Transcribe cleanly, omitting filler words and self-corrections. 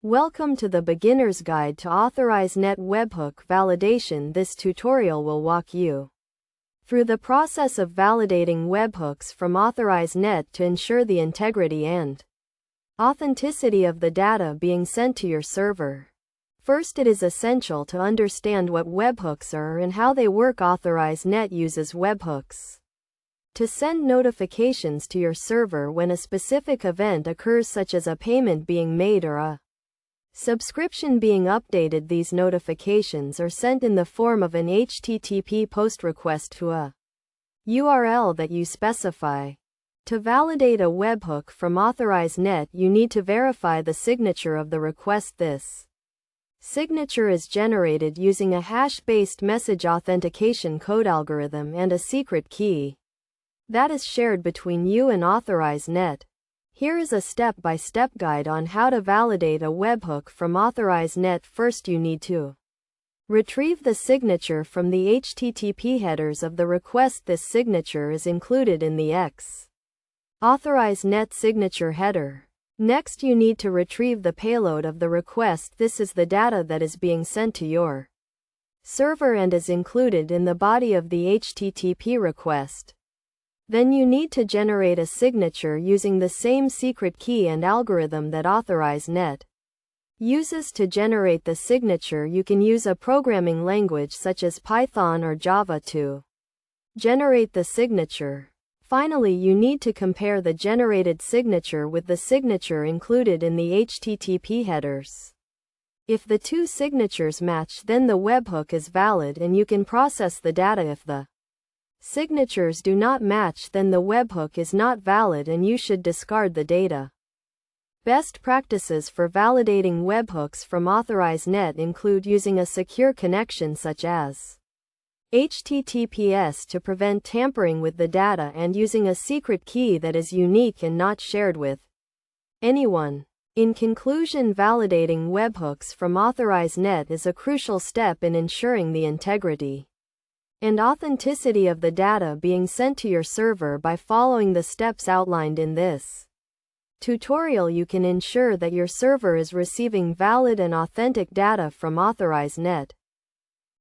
Welcome to the Beginner's Guide to Authorize Net Webhook Validation. This tutorial will walk you through the process of validating webhooks from Authorize Net to ensure the integrity and authenticity of the data being sent to your server. First, it is essential to understand what webhooks are and how they work. Authorize Net uses webhooks to send notifications to your server when a specific event occurs, such as a payment being made or a subscription being updated. These notifications are sent in the form of an HTTP post request to a URL that you specify. To validate a webhook from Authorize Net, you need to verify the signature of the request. This signature is generated using a hash-based message authentication code algorithm and a secret key that is shared between you and Authorize Net. Here is a step-by-step guide on how to validate a webhook from Authorize Net. First, you need to retrieve the signature from the HTTP headers of the request. This signature is included in the Authorize Net signature header. Next, you need to retrieve the payload of the request. This is the data that is being sent to your server and is included in the body of the HTTP request. Then you need to generate a signature using the same secret key and algorithm that Authorize Net uses to generate the signature. You can use a programming language such as Python or Java to generate the signature. Finally, you need to compare the generated signature with the signature included in the HTTP headers. If the two signatures match, then the webhook is valid and you can process the data. If the signatures do not match, then the webhook is not valid and you should discard the data. Best practices for validating webhooks from Authorize Net include using a secure connection such as HTTPS to prevent tampering with the data and using a secret key that is unique and not shared with anyone. In conclusion, validating webhooks from Authorize Net is a crucial step in ensuring the integrity and authenticity of the data being sent to your server. By following the steps outlined in this tutorial, you can ensure that your server is receiving valid and authentic data from Authorize Net.